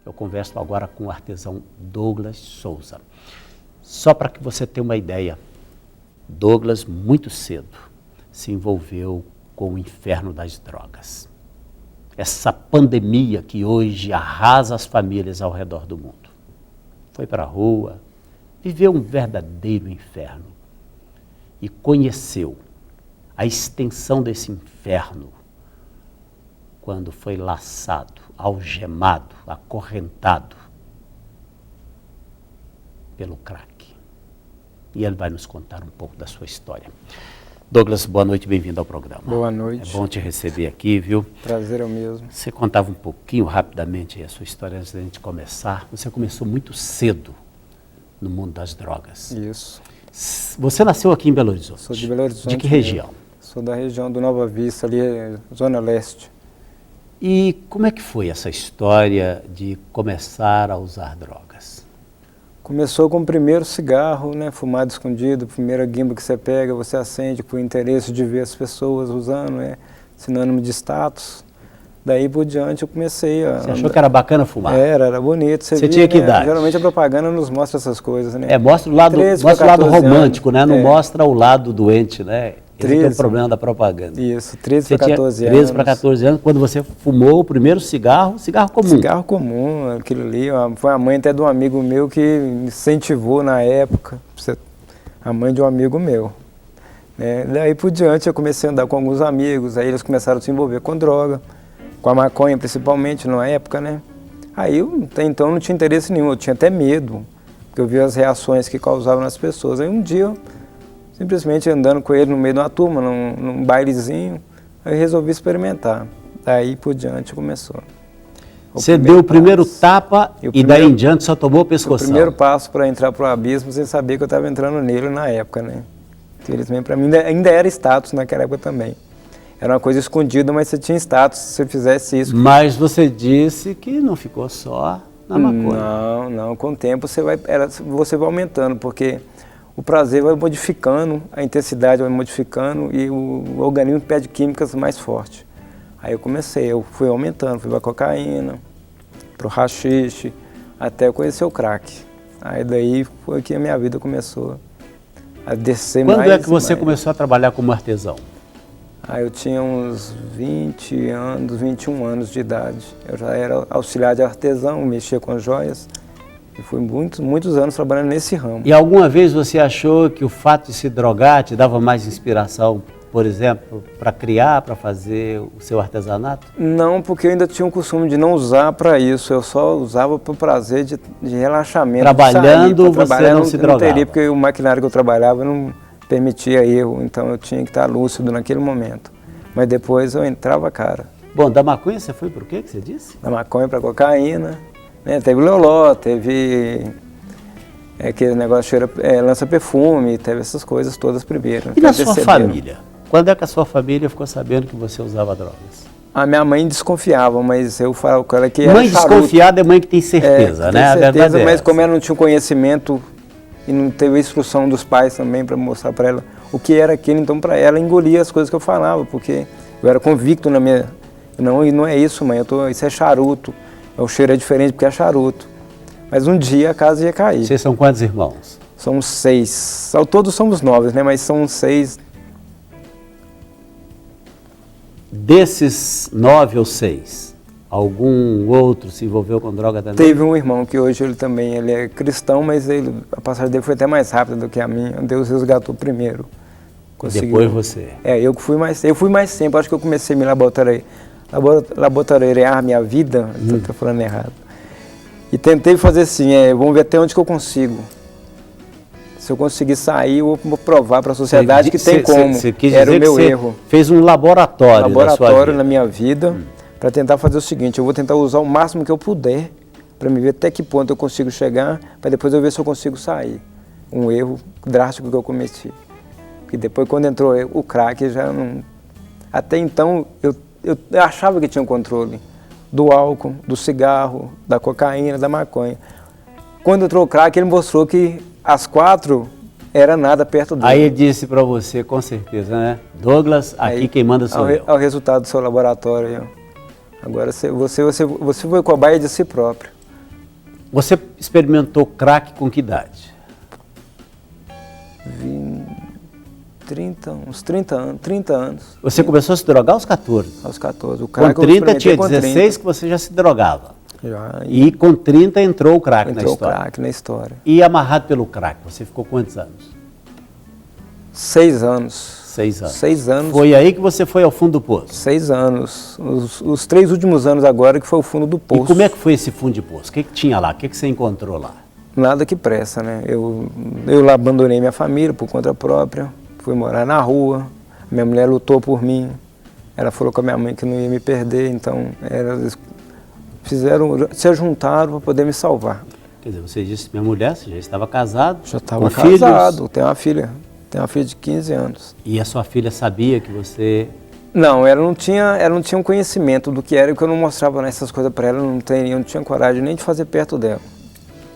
Eu converso agora com o artesão Douglas Souza. Só para que você tenha uma ideia, Douglas, muito cedo, se envolveu com o inferno das drogas. Essa pandemia que hoje arrasa as famílias ao redor do mundo. Foi para a rua, viveu um verdadeiro inferno e conheceu a extensão desse inferno quando foi laçado, algemado, acorrentado pelo crack. E ele vai nos contar um pouco da sua história. Douglas, boa noite, bem-vindo ao programa. Boa noite. É bom te receber aqui, viu? Prazer é o mesmo. Você contava um pouquinho, rapidamente, a sua história antes da gente começar. Você começou muito cedo no mundo das drogas. Isso. Você nasceu aqui em Belo Horizonte? Sou de Belo Horizonte. De que região? Sou da região do Nova Vista, ali, Zona Leste. E como é que foi essa história de começar a usar drogas? Começou com o primeiro cigarro, né, fumado escondido, primeira guimba que você pega, você acende com o interesse de ver as pessoas usando, sinônimo de status. Daí por diante eu comecei a... Você achou que era bacana fumar? Era bonito. Você tinha que idade? Geralmente a propaganda nos mostra essas coisas, né? Mostra o lado, mostra o lado romântico, né? Não mostra o lado doente, né? Esse é o problema da propaganda. Isso, 13 para 14 anos. 13 para 14 anos, quando você fumou o primeiro cigarro comum. Cigarro comum, aquilo ali. Foi a mãe até de um amigo meu que me incentivou na época, a mãe de um amigo meu. Daí por diante eu comecei a andar com alguns amigos, aí eles começaram a se envolver com droga, com a maconha principalmente na época, né? Aí eu até então não tinha interesse nenhum, eu tinha até medo, porque eu via as reações que causavam nas pessoas. Aí um dia, simplesmente andando com ele no meio de uma turma, num bailezinho, eu resolvi experimentar. Daí por diante começou. Você deu o primeiro tapa e daí em diante só tomou o pescoção. O primeiro passo para entrar para o abismo, sem saber que eu estava entrando nele na época, né? Infelizmente para mim ainda era status naquela época também. Era uma coisa escondida, mas você tinha status se você fizesse isso. Mas você disse que não ficou só na maconha. Não, com o tempo você vai aumentando, porque o prazer vai modificando, a intensidade vai modificando e o organismo pede químicas mais fortes. Aí eu fui aumentando, fui para cocaína, para o haxixe, até eu conhecer o crack. Aí daí foi que a minha vida começou a descer mais. Quando é que você começou a trabalhar como artesão? Eu tinha uns 20 anos, 21 anos de idade. Eu já era auxiliar de artesão, mexia com joias. E fui muitos anos trabalhando nesse ramo. E alguma vez você achou que o fato de se drogar te dava mais inspiração, por exemplo, para criar, para fazer o seu artesanato? Não, porque eu ainda tinha o costume de não usar para isso. Eu só usava para o prazer de relaxamento. Trabalhando, você não se drogava? Não teria, porque o maquinário que eu trabalhava não permitia erro, então eu tinha que estar lúcido naquele momento. Mas depois eu entrava cara. Bom, da maconha você foi para o quê que você disse? Da maconha para cocaína, né? Teve loló, teve aquele negócio lança-perfume, teve essas coisas todas primeiro. E na sua família? Quando é que a sua família ficou sabendo que você usava drogas? A minha mãe desconfiava, mas eu falava com ela que era mãe charuto. Desconfiada é mãe que tem certeza, né? Tem certeza, mas como ela não tinha conhecimento e não teve a instrução dos pais também para mostrar para ela o que era aquilo, então para ela engolia as coisas que eu falava, porque eu era convicto na minha... Não é isso, mãe, isso é charuto, o cheiro é diferente porque é charuto. Mas um dia a casa ia cair. Vocês são quantos irmãos? Somos 6, ao todo somos 9, né? Mas são 6. Desses 9 ou 6, algum outro se envolveu com droga também? Teve um irmão que hoje ele é cristão, mas a passagem dele foi até mais rápida do que a minha. Deus resgatou primeiro. Conseguiu. Depois você? Eu fui mais tempo, acho que eu comecei a me laboratoriar minha vida, estou falando errado. E tentei fazer assim, vamos ver até onde que eu consigo. Se eu conseguir sair, eu vou provar para a sociedade que tem como. Era o meu erro. Fez um laboratório da sua vida. Na minha vida, para tentar fazer o seguinte, eu vou tentar usar o máximo que eu puder, para me ver até que ponto eu consigo chegar, para depois eu ver se eu consigo sair. Um erro drástico que eu cometi. Porque depois, quando entrou o crack, já não... Até então, eu achava que tinha um controle do álcool, do cigarro, da cocaína, da maconha. Quando entrou o crack, ele mostrou que as 4 era nada perto dele. Aí ele disse para você, com certeza, né? Douglas, aqui quem manda sou eu. É o resultado do seu laboratório. Agora você foi cobaia de si próprio. Você experimentou crack com que idade? Uns 30 anos. Você começou a se drogar aos 14? Aos 14. O crack Com 30 tinha com 16 30. que você já se drogava. Já, E com 30 entrou o crack na entrou o história. crack na história. E amarrado pelo crack, você ficou quantos anos? 6 anos. 6 anos. 6 anos. Foi aí que você foi ao fundo do poço? 6 anos. Os 3 últimos anos agora que foi o fundo do poço. E como é que foi esse fundo de poço? O que tinha lá? O que você encontrou lá? Nada que presta, né? Eu lá abandonei minha família por conta própria, fui morar na rua, minha mulher lutou por mim, ela falou com a minha mãe que não ia me perder, então elas se juntaram para poder me salvar. Quer dizer, você disse, minha mulher, você já estava casado? Já estava com filhos? casado, tenho uma filha de 15 anos. E a sua filha sabia que você... Não, ela não tinha um conhecimento do que era, porque eu não mostrava essas coisas para ela, eu não tinha coragem nem de fazer perto dela.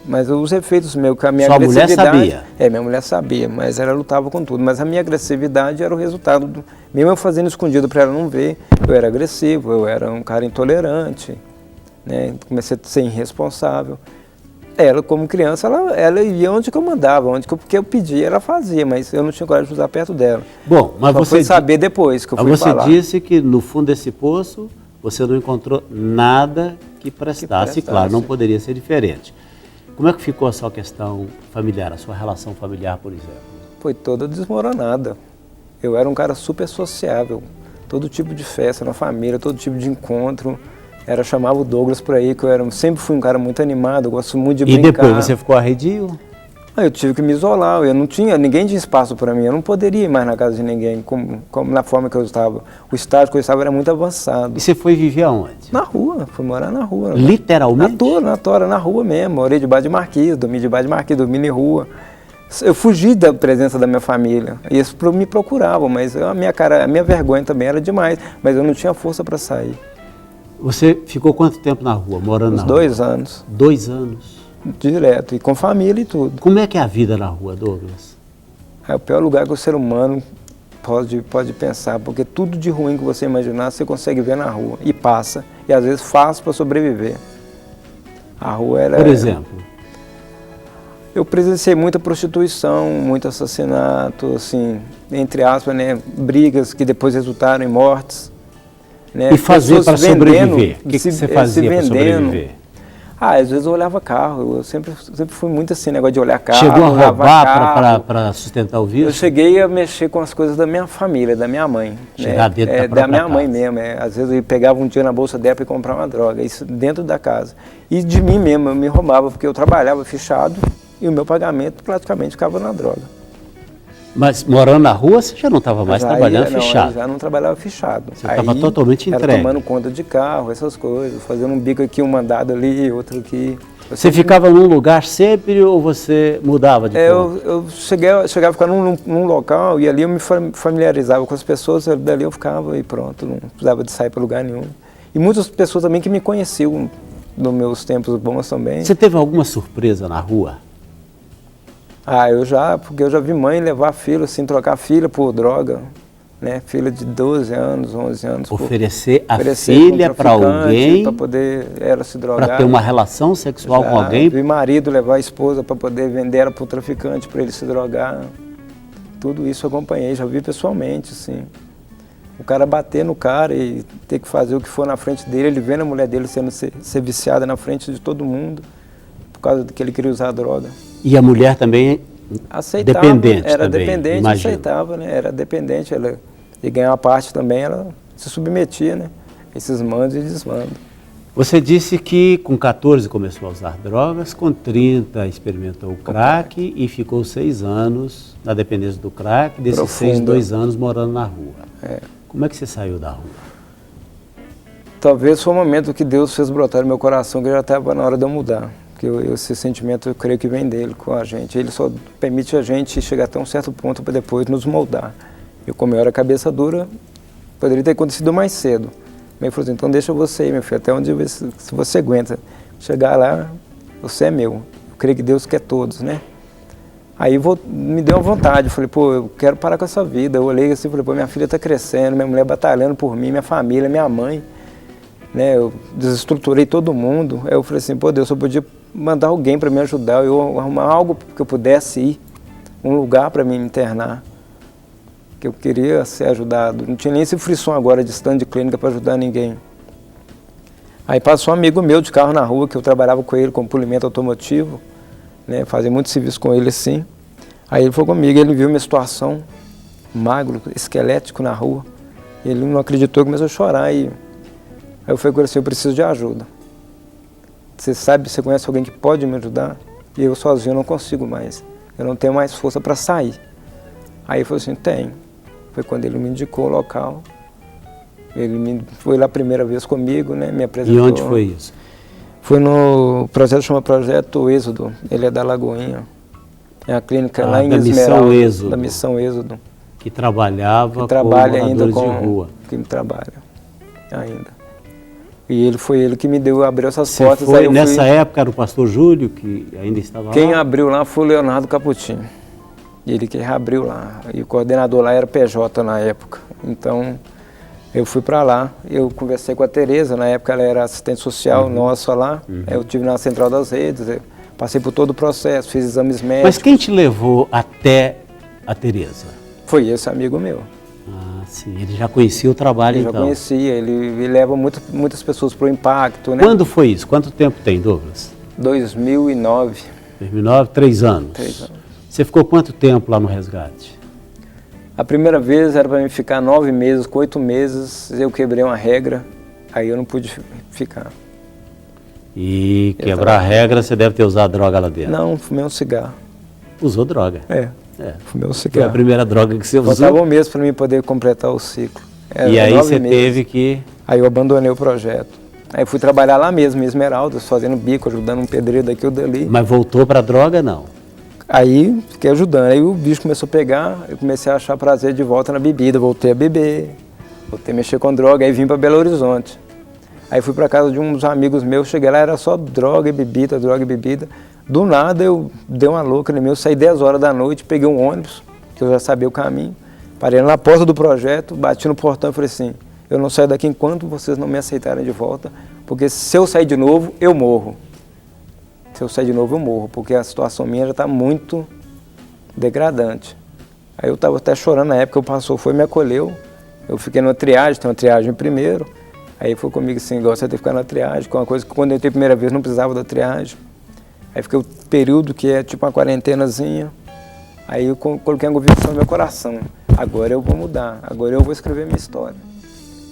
Mas os efeitos meus, que a minha agressividade... Sua mulher sabia? Minha mulher sabia, mas ela lutava com tudo. Mas a minha agressividade era o resultado, mesmo eu fazendo escondido para ela não ver, eu era agressivo, eu era um cara intolerante, né? Comecei a ser irresponsável. Ela, como criança, ela ia onde que eu mandava, porque eu pedia, ela fazia, mas eu não tinha coragem de usar perto dela. Bom, mas só fui saber depois que eu fui falar. Você disse que no fundo desse poço você não encontrou nada que prestasse. Claro, não poderia ser diferente. Como é que ficou a sua questão familiar, a sua relação familiar, por exemplo? Foi toda desmoronada. Eu era um cara super sociável, todo tipo de festa na família, todo tipo de encontro. Chamava o Douglas por aí, que sempre fui um cara muito animado, eu gosto muito de brincar. E depois você ficou arredio? Eu tive que me isolar, ninguém tinha espaço para mim, eu não poderia ir mais na casa de ninguém, como na forma que eu estava. O estágio que eu estava era muito avançado. E você foi viver aonde? Na rua, fui morar na rua. Literalmente? Na rua mesmo, morei debaixo de marquise, dormi debaixo de marquise, dormi em rua. Eu fugi da presença da minha família, e eles me procuravam, mas a minha vergonha também era demais, mas eu não tinha força para sair. Você ficou quanto tempo na rua, morando na rua? 2 anos. 2 anos? Direto, e com família e tudo. Como é que é a vida na rua, Douglas? É o pior lugar que o ser humano pode pensar, porque tudo de ruim que você imaginar, você consegue ver na rua, e passa, e às vezes faz para sobreviver. A rua era... Por exemplo? Eu presenciei muita prostituição, muito assassinato, assim, entre aspas, né, brigas que depois resultaram em mortes. Né? E fazer para sobreviver? O que você fazia para sobreviver? Às vezes eu olhava carro, eu sempre fui muito assim, negócio de olhar carro. Chegou a roubar para sustentar o vício? Eu cheguei a mexer com as coisas da minha família, da minha mãe. Chegar dentro da própria da minha casa. mãe mesmo. Às vezes eu pegava um dia na bolsa dela para comprar uma droga, isso dentro da casa. E de mim mesmo, eu me roubava, porque eu trabalhava fechado e o meu pagamento praticamente ficava na droga. Mas morando na rua, você já não estava mais trabalhando fechado? Eu já não trabalhava fechado. Você estava totalmente entregue. Era tomando conta de carro, essas coisas, fazendo um bico aqui, um mandado ali, outro aqui. Você ficava num lugar sempre ou você mudava de ponto? Eu chegava a ficar num local e ali eu me familiarizava com as pessoas, dali eu ficava e pronto, não precisava de sair para lugar nenhum. E muitas pessoas também que me conheciam nos meus tempos bons também. Você teve alguma surpresa na rua? Porque eu já vi mãe levar filho, assim, trocar filha por droga, né? Filha de 12 anos, 11 anos. Oferecer a filha para alguém, para poder ela se drogar. Para ter uma relação sexual com alguém. Vi marido levar a esposa para poder vender ela para o traficante, para ele se drogar. Tudo isso eu acompanhei, já vi pessoalmente, assim. O cara bater no cara e ter que fazer o que for na frente dele, ele vendo a mulher dele ser viciada na frente de todo mundo, por causa de que ele queria usar a droga. E a mulher também aceitava, dependente era também, dependente, imagino. aceitava, né? Era dependente, ela de ganhar uma parte também, ela se submetia, né? Esses mandos e desmandos. Você disse que com 14 começou a usar drogas, com 30 experimentou o crack e ficou 6 anos na dependência do crack, desses 6, 2 anos morando na rua. Como é que você saiu da rua? Talvez foi o momento que Deus fez brotar no meu coração, que já estava na hora de eu mudar. Porque esse sentimento eu creio que vem dele com a gente. Ele só permite a gente chegar até um certo ponto para depois nos moldar. Eu, como eu era cabeça dura, poderia ter acontecido mais cedo. Ele falou assim, então deixa você ir, meu filho, até onde se você aguenta. Chegar lá, você é meu. Eu creio que Deus quer todos, né? Aí me deu uma vontade, eu falei, pô, eu quero parar com essa vida. Eu olhei assim, falei, pô, minha filha está crescendo, minha mulher batalhando por mim, minha família, minha mãe. né? Eu desestruturei todo mundo. Aí eu falei assim, pô, Deus, eu podia mandar alguém para me ajudar, eu arrumar algo que eu pudesse ir, um lugar para me internar, que eu queria ser ajudado. Não tinha nem esse frisson agora de stand de clínica para ajudar ninguém. Aí passou um amigo meu de carro na rua, que eu trabalhava com ele com polimento automotivo, né? Fazia muito serviço com ele assim. Aí ele foi comigo, ele viu minha situação, magro, esquelético na rua. Ele não acreditou, começou a chorar. Aí eu falei com ele assim, eu preciso de ajuda. Você sabe, você conhece alguém que pode me ajudar? E eu sozinho não consigo mais. Eu não tenho mais força para sair. Aí ele falou assim, tem. Foi quando ele me indicou o local. Ele foi lá a primeira vez comigo, né? Me apresentou. E onde foi isso? Foi no projeto, chama Projeto Êxodo. Ele é da Lagoinha. É a clínica lá em Esmeralda. Da Missão Êxodo. Que trabalhava com moradores de rua. Que trabalha ainda. E foi ele que me abriu essas Você portas. Aí nessa época era o pastor Júlio que ainda estava lá? Quem abriu lá foi o Leonardo Caputinho. Ele que reabriu lá. E o coordenador lá era PJ na época. Então, eu fui para lá. Eu conversei com a Tereza, na época ela era assistente social nossa lá. Eu estive na Central das Redes, passei por todo o processo, fiz exames médicos. Mas quem te levou até a Tereza? Foi esse amigo meu. Ah, sim. Ele já conhecia o trabalho, então? Já conhecia. Ele leva muitas pessoas para o impacto, né? Quando foi isso? Quanto tempo tem, Douglas? 2009. 2009, 3 anos. 3 anos. Você ficou quanto tempo lá no resgate? A primeira vez era para mim ficar 9 meses, com 8 meses eu quebrei uma regra, aí eu não pude ficar. E quebrar a regra, você deve ter usado droga lá dentro? Não, fumei um cigarro. Usou droga? Fumei um cigarro. Foi a primeira droga que você usou? Faltava um mês para mim poder completar o ciclo. E aí você teve que... Aí eu abandonei o projeto. Aí fui trabalhar lá mesmo, em Esmeraldas, fazendo bico, ajudando um pedreiro daqui ou dali. Mas voltou para a droga, não? Aí fiquei ajudando, aí o bicho começou a pegar, eu comecei a achar prazer de volta na bebida, voltei a beber, voltei a mexer com droga, aí vim para Belo Horizonte. Aí fui para casa de uns amigos meus, cheguei lá, era só droga e bebida, droga e bebida. Do nada eu dei uma louca em mim, eu saí 10 horas da noite, peguei um ônibus, que eu já sabia o caminho, parei na porta do projeto, bati no portão e falei assim, eu não saio daqui enquanto vocês não me aceitarem de volta, porque se eu sair de novo, eu morro. Se eu sair de novo, eu morro, porque a situação minha já está muito degradante. Aí eu estava até chorando na época, foi me acolheu. Eu fiquei numa triagem, tem uma triagem primeiro. Aí foi comigo assim, igual você ter que ficar na triagem, que é uma coisa que quando eu entrei a primeira vez não precisava da triagem. Aí fiquei o período que é tipo uma quarentenazinha. Aí eu coloquei a convicção no meu coração. Agora eu vou mudar, agora eu vou escrever minha história.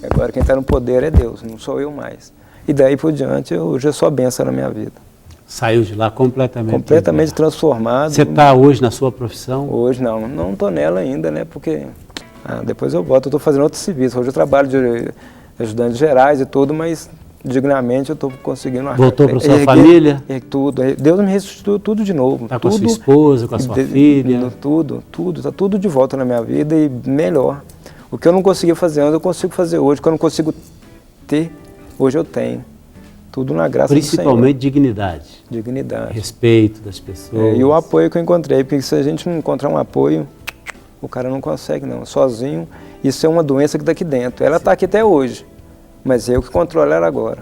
Agora quem está no poder é Deus, não sou eu mais. E daí por diante, hoje é só bênção na minha vida. Saiu de lá completamente... Completamente transformado. Você está hoje na sua profissão? Hoje não estou nela ainda, né? Porque depois eu volto, eu estou fazendo outro serviço. Hoje eu trabalho de ajudantes gerais e tudo, mas dignamente eu estou conseguindo... Voltou para sua família? Tudo. Deus me restituiu tudo de novo. Está com a sua esposa, com a sua filha? Tudo. Está tudo de volta na minha vida e melhor. O que eu não conseguia fazer antes, eu consigo fazer hoje. O que eu não consigo ter, hoje eu tenho. Tudo na graça do Senhor. Principalmente dignidade. Dignidade. Respeito das pessoas. E o apoio que eu encontrei, porque se a gente não encontrar um apoio, o cara não consegue não, sozinho. Isso é uma doença que está aqui dentro. Ela está aqui até hoje, mas eu que controlo ela agora.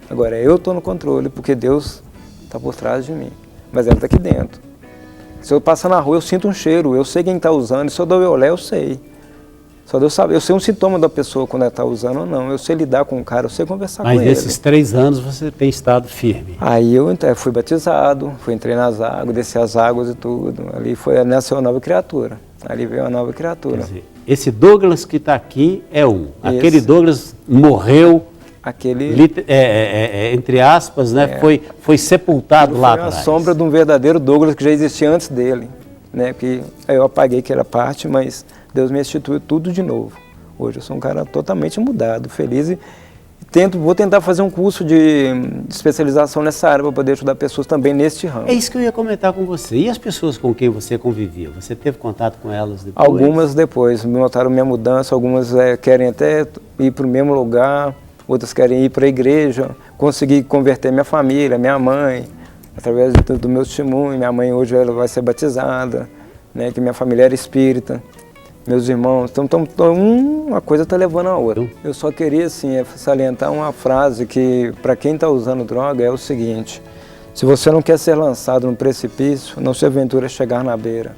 Agora eu estou no controle, porque Deus está por trás de mim. Mas ela está aqui dentro. Se eu passar na rua, eu sinto um cheiro, eu sei quem está usando, se eu dou olhar, eu sei. Só Deus sabe, eu sei um sintoma da pessoa quando ela está usando ou não, eu sei lidar com o cara, eu sei conversar com ele. Mas nesses 3 anos você tem estado firme? Aí eu fui batizado, entrei nas águas, desci as águas e tudo, ali nasceu uma nova criatura, ali veio uma nova criatura. Quer dizer, esse Douglas que está aqui é aquele Douglas morreu, entre aspas, né, foi sepultado lá atrás. Foi a sombra de um verdadeiro Douglas que já existia antes dele, né, que eu apaguei aquela parte, mas... Deus me restituiu tudo de novo. Hoje eu sou um cara totalmente mudado, feliz e vou tentar fazer um curso de especialização nessa área para poder ajudar pessoas também neste ramo. É isso que eu ia comentar com você. E as pessoas com quem você convivia? Você teve contato com elas depois? Algumas depois, notaram minha mudança, algumas querem até ir para o mesmo lugar, outras querem ir para a igreja, consegui converter minha família, minha mãe, através do meu testemunho. Minha mãe hoje ela vai ser batizada, né, que minha família era espírita. meus irmãos, uma coisa está levando a outra. Eu só queria assim, salientar uma frase que, para quem está usando droga, é o seguinte: se você não quer ser lançado num precipício, não se aventure a chegar na beira.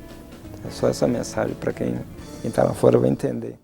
É só essa mensagem para quem está lá fora vai entender.